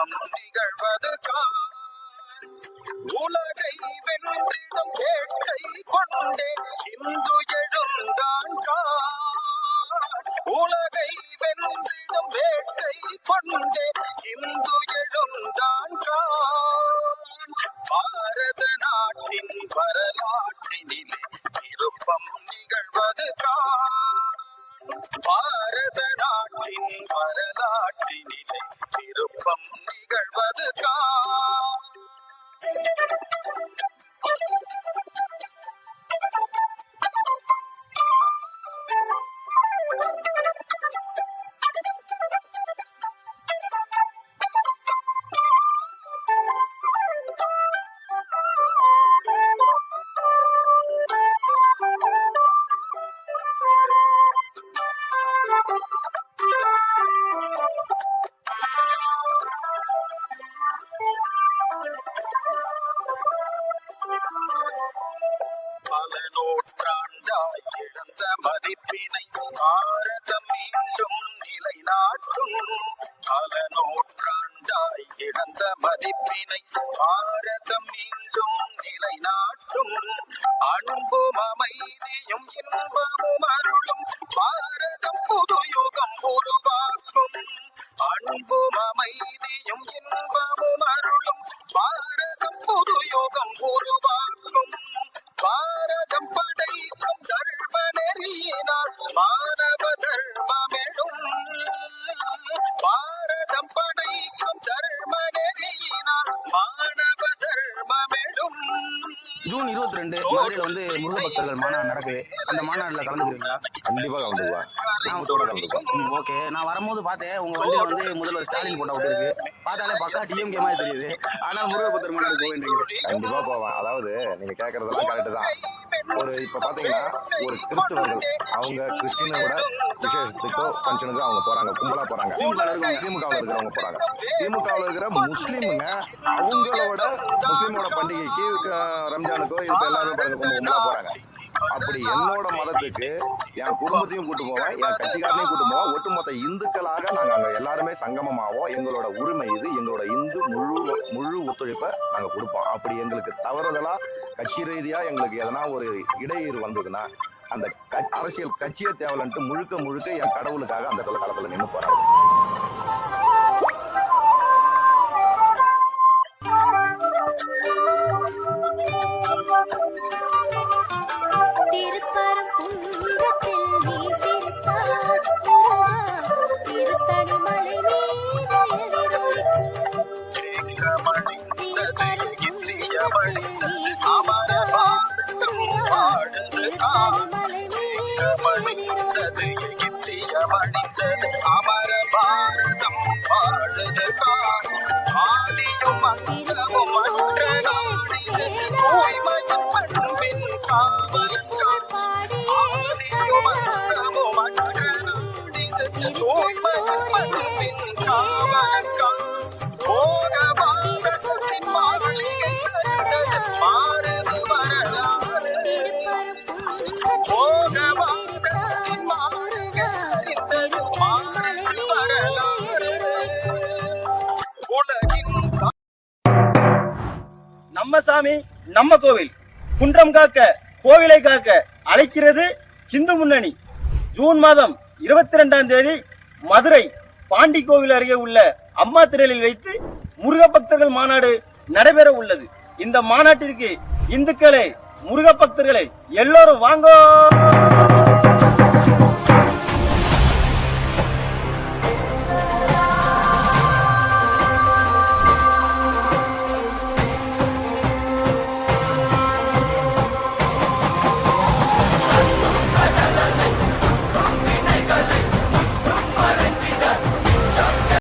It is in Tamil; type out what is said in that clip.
திருப்பம் நிகழ்வது உலகை வென்றிடும் வேட்கை கொண்டே இந்து எழுந்தான் உலகை வென்றிடும் வேட்கை கொண்டே இந்து எழுந்தான் பாரத நாட்டின் வரலாற்றினிலே திருப்பம் நிகழ்வது பாரத நாட்டின் வரலாற்றினிலே திருப்பம் நிகழ்வது பல நூற்றாண்டாய் இழந்த மதிப்பினை பாரதம் மீண்டும் நிலைநாட்டும் பல நூற்றாண்டாய் இழந்த மதிப்பினை பாரதம் மீண்டும் நிலைநாட்டும் அன்பும் அமைதியும் இன்பமும் அருளும் பாரதம் புது யுகம் உருவாக்கும் அன்பும் அமைதியும் இன்பமும் அருளும் பாரதம் புது யுகம் உருவாக்கும் பாரதம் படைக்கும் தர்ம நெறியினால் மாணவ தர்மமெடும் பாரதம் படைக்கும் தர்ம நெறியினால் மாணவ தர்மமெடும். ஜூன் 22 மதுரையில வந்து முருக பக்தர்கள் மாநாடு நடக்குது. அந்த மாநாடுல கலந்துக்கிறீங்களா? கண்டிப்பா கலந்துக்குவேன். ஓகே, நான் வரும்போது பார்த்தேன் உங்க வண்டியில வந்து முதல்வர் ஸ்டாலின் போட்டோ இருக்கு. பார்த்தாலே பக்கா டிஎம்கே மாதிரி தெரியுது. ஆனால் முருக பக்தர் மாநாடு போவேன்றீங்க. கண்டிப்பா போவேன். அதாவது நீங்க கேட்கறதெல்லாம் கரெக்ட் தான். இப்ப பாத்தீங்கன்னா ஒரு கிறிஸ்தவர்கள் அவங்க கிறிஸ்டினோட விசேஷத்துக்கோ ஃபங்க்ஷனுக்கோ அவங்க போறாங்க, கும்பலா போறாங்க. திமுகவில் இருக்கிறவங்க போறாங்க. திமுகவில் இருக்கிற முஸ்லீமுங்க அவங்களோட முஸ்லீமோட பண்டிகைக்கு ரம்ஜானுக்கோ இப்ப எல்லாரும் கும்பலா போறாங்க. அப்படி என்னோட மதத்துக்கு என் குடும்பத்தையும் கூட்டு போவேன், என் கட்சிக்காரனையும் கூட்டு போவோம். ஒட்டுமொத்த இந்துக்களாக நாங்க அங்க எல்லாருமே சங்கமமாவோம். எங்களோட உரிமை இது. எங்களோட இந்து முழு ஒத்துழைப்பை நாங்க கொடுப்போம். அப்படி எங்களுக்கு தவறுதலா கட்சி ரீதியா எங்களுக்கு எதனா ஒரு இடையூறு வந்ததுன்னா அந்த அரசியல் கட்சியே தேவையில்லைன்ட்டு முழுக்க என் கடவுளுக்காக அந்த களத்துல நின்று போறாங்க. அமர பாரதம் வாழுது ஆதியும் அந்தமும் மற்ற நாடிது தூய்மையும் பண்பின் காவலன் ஆதியும் அந்தமும் மற்ற நாடிது தூய்மையும் பண்பின் காவலன் போக பாரதத்தின் மாளிகை சரிந்தது மாறுது வரலாறு போக பாரதத்தின் மாளிகை சரிந்தது மாறுது வரலாறு உலகின் நம்ம சாமி நம்ம கோவில், குன்றம் காக்க கோவிலை காக்க அழைக்கிறது இந்து முன்னணி. ஜூன் மாதம் 22ஆம் தேதி மதுரை பாண்டி கோவில் அருகே உள்ள அம்மா திடலில் வைத்து முருக பக்தர்கள் மாநாடு நடைபெற உள்ளது. இந்த மாநாட்டிற்கு இந்துக்களே, முருக பக்தர்களே எல்லோரும் வாங்கோ.